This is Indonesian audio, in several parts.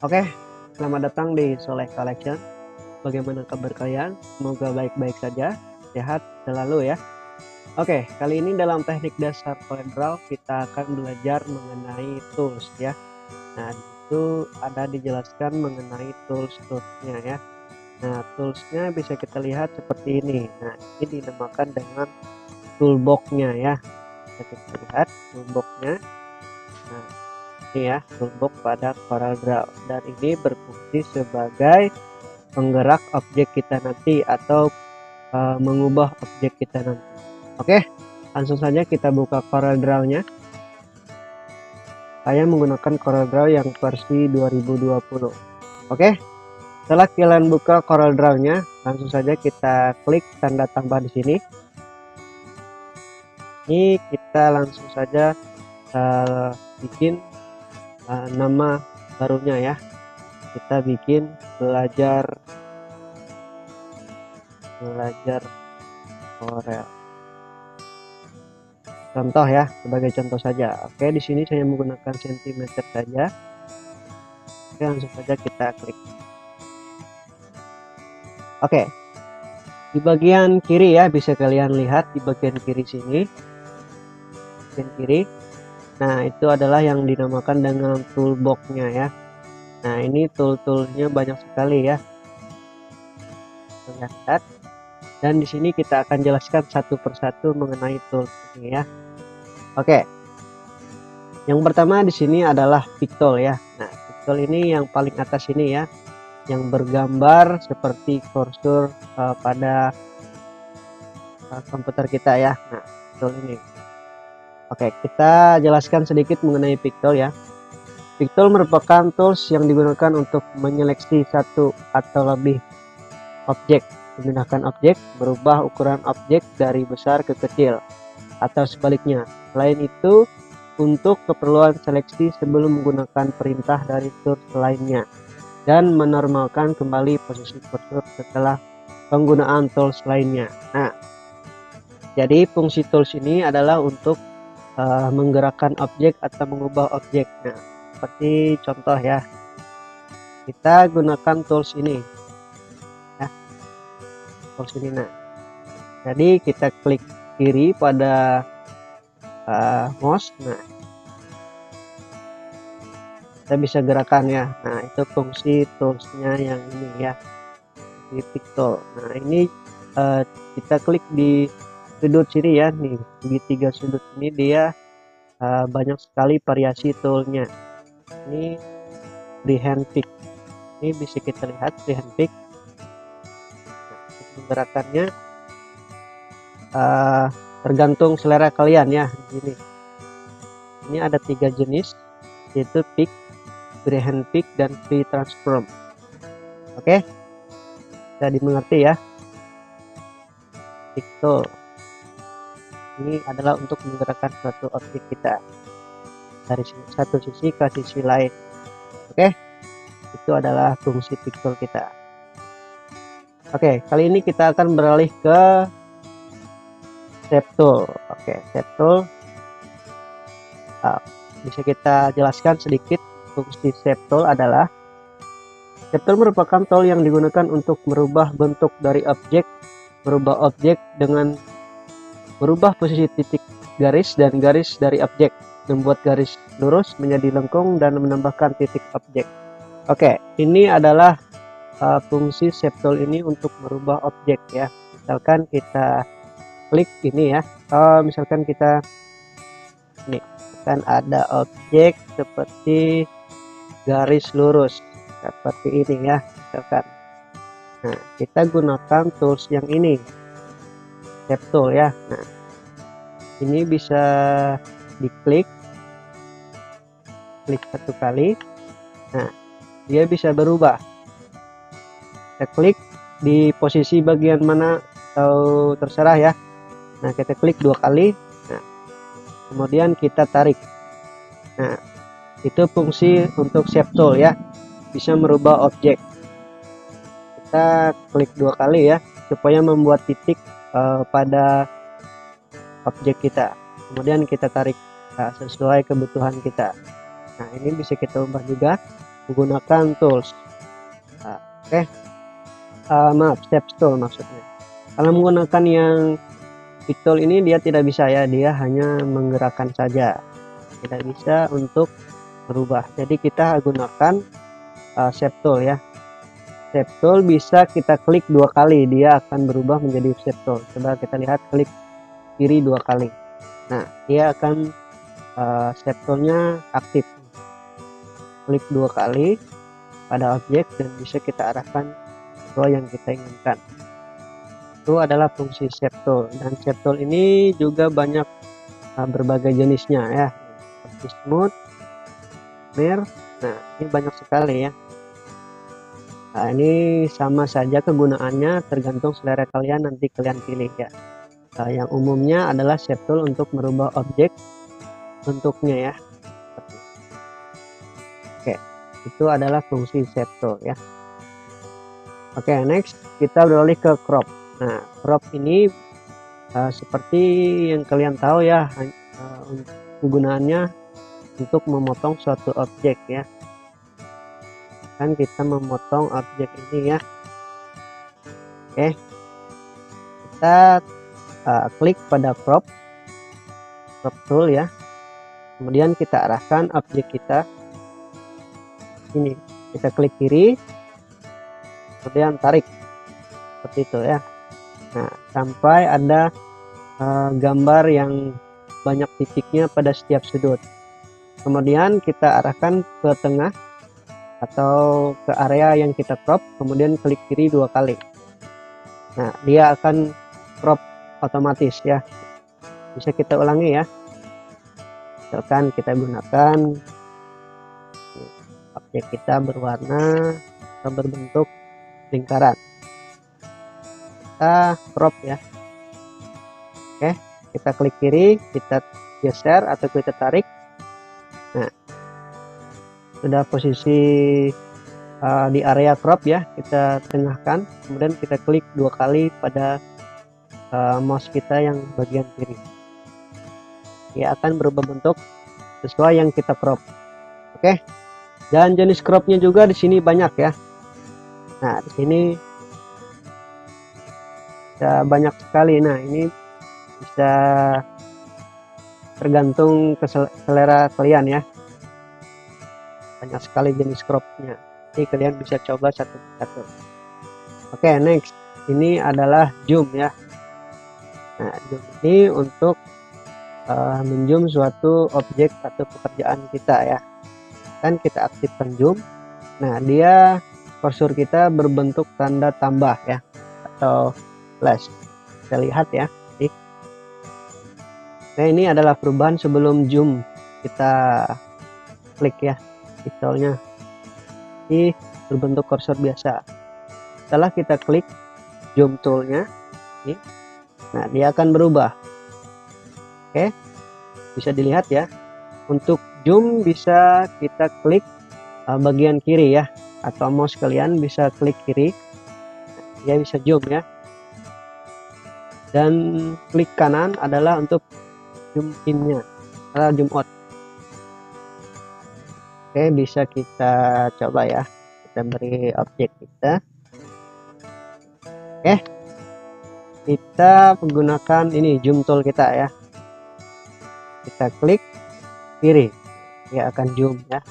Oke, selamat datang di Soleh Collection. Bagaimana kabar kalian? Semoga baik-baik saja, sehat selalu ya. Oke, kali ini dalam teknik dasar CorelDRAW kita akan belajar mengenai tools ya. Nah, itu ada dijelaskan mengenai tools-toolsnya ya. Nah, toolsnya bisa kita lihat seperti ini. Nah, ini dinamakan dengan toolbox-nya ya. Bisa kita lihat toolbox-nya. Nah, ini ya toolbox pada CorelDRAW, dan ini berfungsi sebagai penggerak objek kita nanti atau mengubah objek kita nanti. Oke, langsung saja kita buka CorelDRAW-nya. Saya menggunakan CorelDRAW yang versi 2020. Oke, setelah kalian buka CorelDRAW-nya, langsung saja kita klik tanda tambah di sini. Ini kita langsung saja bikin nama barunya ya. Kita bikin belajar Corel. Contoh ya, sebagai contoh saja. Oke, di sini saya menggunakan sentimeter saja. Oke, langsung saja kita klik. Oke, di bagian kiri ya, bisa kalian lihat di bagian kiri sini, bagian kiri. Nah, itu adalah yang dinamakan dengan toolbox-nya ya. Nah, ini tool-toolnya banyak sekali ya. Lihat. Dan di sini kita akan jelaskan satu persatu mengenai tools ini ya. Oke. Yang pertama di sini adalah pictool ya. Nah, pictool ini yang paling atas ini ya, yang bergambar seperti kursor pada komputer kita ya. Nah, pictool ini. Oke, kita jelaskan sedikit mengenai pictool ya. Pictool merupakan tools yang digunakan untuk menyeleksi satu atau lebih objek, memindahkan objek, berubah ukuran objek dari besar ke kecil, atau sebaliknya. Selain itu, untuk keperluan seleksi sebelum menggunakan perintah dari tools lainnya, dan menormalkan kembali posisi kursor setelah penggunaan tools lainnya. Nah, jadi fungsi tools ini adalah untuk menggerakkan objek atau mengubah objek. Nah, seperti contoh ya, kita gunakan tools ini ya, tools ini. Nah, jadi kita klik kiri pada mouse. Nah, kita bisa gerakan ya. Nah, itu fungsi toolsnya yang ini ya, di pictool. Nah, ini kita klik di sudut sini ya, nih di tiga sudut ini dia banyak sekali variasi toolnya. Ini freehand pick, ini bisa kita lihat freehand pick. Nah, gerakannya tergantung selera kalian ya. Ini ada 3 jenis, yaitu pick, freehand pick, dan free transform. Oke, bisa dimengerti ya. Pictool ini adalah untuk menggerakkan suatu objek kita dari satu sisi ke sisi lain. Oke, itu adalah fungsi pictool kita. Oke, kali ini kita akan beralih ke shape tool. Oke, shape tool bisa kita jelaskan sedikit. Fungsi shape tool adalah, shape tool merupakan tool yang digunakan untuk merubah bentuk dari objek, merubah objek dengan merubah posisi titik garis dan garis dari objek, membuat garis lurus menjadi lengkung, dan menambahkan titik objek. Oke, ini adalah fungsi shape tool ini untuk merubah objek ya. Misalkan kita klik ini ya, misalkan kita ini kan ada objek seperti garis lurus seperti ini ya, misalkan. Nah, kita gunakan tools yang ini, shape tool ya. Nah, ini bisa diklik, klik satu kali. Nah, dia bisa berubah. Kita klik di posisi bagian mana atau terserah ya. Nah, kita klik 2 kali. Nah, kemudian kita tarik. Nah, itu fungsi untuk shape tool ya, bisa merubah objek. Kita klik 2 kali ya, supaya membuat titik pada objek kita. Kemudian kita tarik sesuai kebutuhan kita. Nah, ini bisa kita ubah juga. menggunakan tools. Oke. Maaf, step tool maksudnya. Kalau menggunakan yang pick tool ini dia tidak bisa ya, dia hanya menggerakkan saja, tidak bisa untuk berubah. Jadi kita gunakan shape tool ya. Shape tool bisa kita klik 2 kali, dia akan berubah menjadi shape tool. Coba kita lihat, klik kiri 2 kali. Nah, dia akan shape toolnya aktif. Klik 2 kali pada objek dan bisa kita arahkan sesuai yang kita inginkan. Itu adalah fungsi shape tool, dan shape tool ini juga banyak berbagai jenisnya ya, seperti smooth, mirror. Nah, ini banyak sekali ya. Nah, ini sama saja kegunaannya, tergantung selera kalian, nanti kalian pilih ya. Yang umumnya adalah shape tool untuk merubah objek bentuknya ya. Oke, itu adalah fungsi shape tool ya. Oke, next kita beralih ke crop. Nah, crop ini seperti yang kalian tahu ya, kegunaannya untuk memotong suatu objek ya. Kan kita memotong objek ini ya. Oke, kita klik pada crop tool ya, kemudian kita arahkan objek kita ini, kita klik kiri, kemudian tarik seperti itu ya. Nah, sampai ada gambar yang banyak titiknya pada setiap sudut, kemudian kita arahkan ke tengah atau ke area yang kita crop, kemudian klik kiri 2 kali. Nah, dia akan crop otomatis ya. Bisa kita ulangi ya. Misalkan kita gunakan objek kita berwarna atau berbentuk lingkaran, kita crop ya. Oke, kita klik kiri, kita geser atau kita tarik. Nah, sudah posisi di area crop ya, kita tengahkan, kemudian kita klik 2 kali pada mouse kita yang bagian kiri. Dia akan berubah bentuk sesuai yang kita crop. Oke, dan jenis cropnya juga di sini banyak ya. Nah, di sini bisa banyak sekali. Nah, ini bisa tergantung ke selera kalian ya. Banyak sekali jenis cropnya. Ini kalian bisa coba satu-satu. Oke, next ini adalah zoom ya. Nah, zoom ini untuk menzoom suatu objek atau pekerjaan kita ya. Kan kita aktifkan zoom. Nah, dia kursor kita berbentuk tanda tambah ya, atau plus. Kita lihat ya. Nah, ini adalah perubahan sebelum zoom kita klik ya, pixelnya ini berbentuk kursor biasa. Setelah kita klik zoom toolnya ini, nah dia akan berubah. Oke, bisa dilihat ya, untuk zoom bisa kita klik bagian kiri ya, atau mouse kalian bisa klik kiri, dia bisa zoom ya, dan klik kanan adalah untuk zoom in-nya atau zoom out. Oke, bisa kita coba ya, kita beri objek kita. Oke, kita menggunakan ini zoom tool kita ya, kita klik kiri, dia akan zoom ya,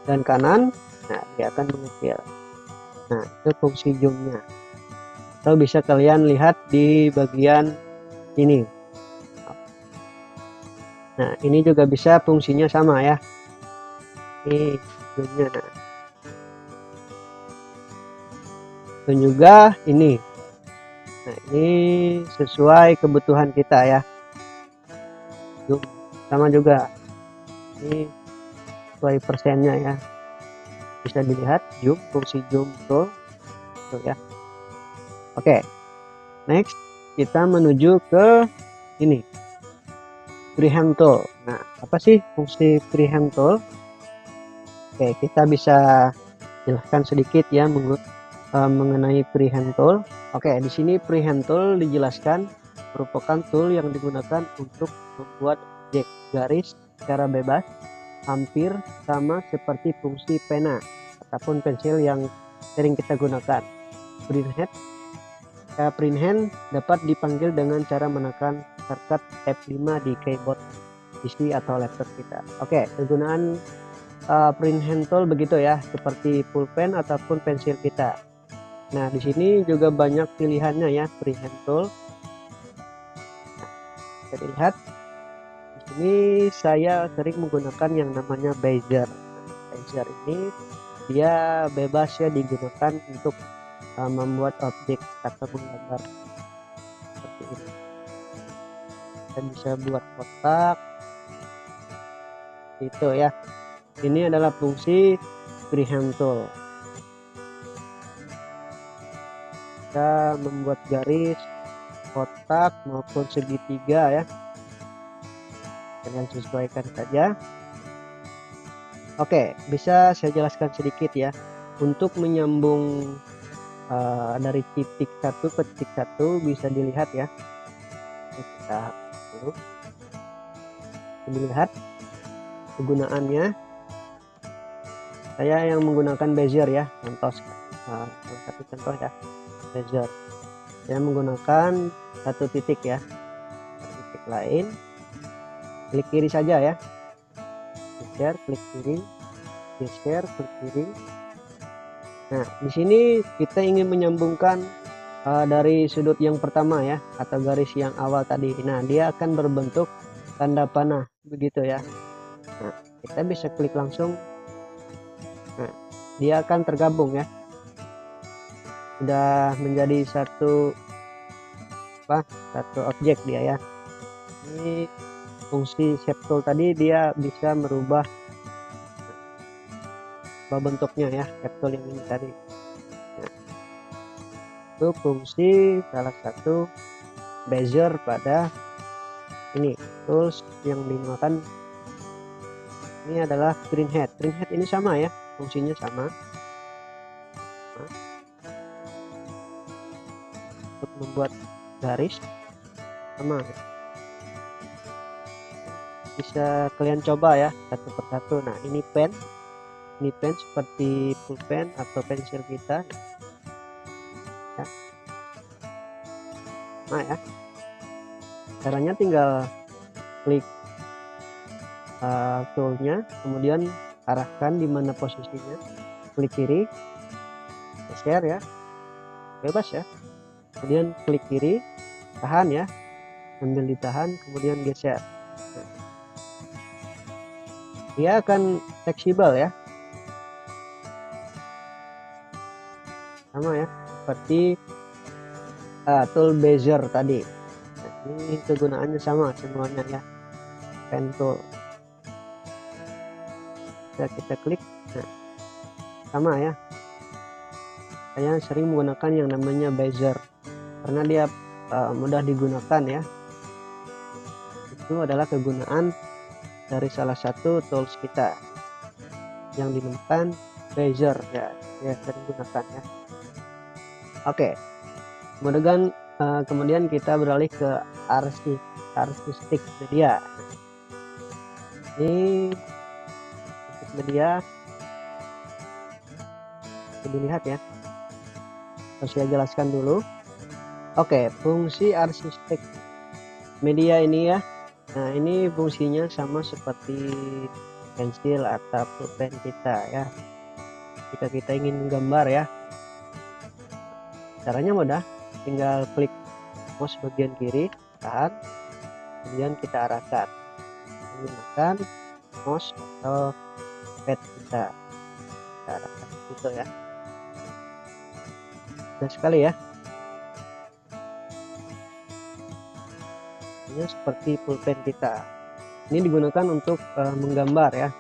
dan kanan, nah dia akan mengecil. Nah, itu fungsi zoomnya, atau bisa kalian lihat di bagian ini. Nah, ini juga bisa fungsinya sama ya, ini zoomnya. Nah, dan juga ini, nah ini sesuai kebutuhan kita ya, zoom sama juga, ini sesuai persennya ya, bisa dilihat zoom, fungsi zoom tool tuh ya. Oke, next kita menuju ke ini, freehand tool. Nah, apa sih fungsi freehand tool? Oke, kita bisa jelaskan sedikit ya mengenai freehand tool. Oke, di sini freehand tool dijelaskan merupakan tool yang digunakan untuk membuat objek garis secara bebas hampir sama seperti fungsi pena ataupun pensil yang sering kita gunakan. Freehand dapat dipanggil dengan cara menekan shortcut F5 di keyboard PC atau laptop kita. Oke, kegunaan freehand tool begitu ya, seperti pulpen ataupun pensil kita. Nah, di sini juga banyak pilihannya ya, freehand tool. Bisa dilihat di sini saya sering menggunakan yang namanya bezier. Bezier ini dia bebas ya digunakan untuk membuat objek atau menggambar seperti ini. Kita bisa buat kotak itu ya. Ini adalah fungsi freehand tool. Kita membuat garis, kotak maupun segitiga ya, kalian sesuaikan saja. Oke, bisa saya jelaskan sedikit ya. Untuk menyambung dari titik satu ke titik satu bisa dilihat ya. Kita dulu dilihat kegunaannya. Saya yang menggunakan bezier ya, contoh satu contoh ya, bezier. Saya menggunakan satu titik ya, titik lain, klik kiri saja ya, geser, klik kiri, geser, klik kiri. Nah, di sini kita ingin menyambungkan dari sudut yang pertama ya, atau garis yang awal tadi. Nah, dia akan berbentuk tanda panah begitu ya. Nah, kita bisa klik langsung. Nah, dia akan tergabung ya. Sudah menjadi satu objek dia ya. Ini fungsi shape tool tadi, dia bisa merubah bentuknya ya, shape yang ini tadi. Nah, itu fungsi salah satu bezier pada ini tools yang dinamakan ini adalah freehand. Freehand ini sama ya, fungsinya sama. Untuk membuat garis sama ya. Bisa kalian coba ya satu persatu. Nah, ini pen seperti pulpen atau pensil kita ya. Nah ya, caranya tinggal klik toolnya, kemudian arahkan di mana posisinya, klik kiri, geser ya, bebas ya, kemudian klik kiri, tahan ya, sambil ditahan, kemudian geser. Dia akan fleksibel ya, sama ya seperti tool bezier tadi. Nah, ini kegunaannya sama semuanya ya, pen tool. Kita klik, nah, sama ya. Saya sering menggunakan yang namanya bezier karena dia mudah digunakan ya. Itu adalah kegunaan dari salah satu tools kita yang dinamakan bezier ya, sering gunakan ya. Oke, kemudian kita beralih ke artistik media. Ini media bisa dilihat ya, harus saya jelaskan dulu. Oke, fungsi artistik media ini ya. Nah, ini fungsinya sama seperti pensil atau pulpen kita ya. Jika kita ingin menggambar ya, caranya mudah, tinggal klik mouse bagian kiri, tahan, kemudian kita arahkan menggunakan mouse atau pad kita arahkan gitu ya. Mudah sekali ya. Ini seperti pulpen kita. Ini digunakan untuk menggambar ya,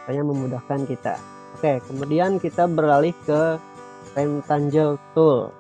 supaya memudahkan kita. Oke, kemudian kita beralih ke rectangle tool.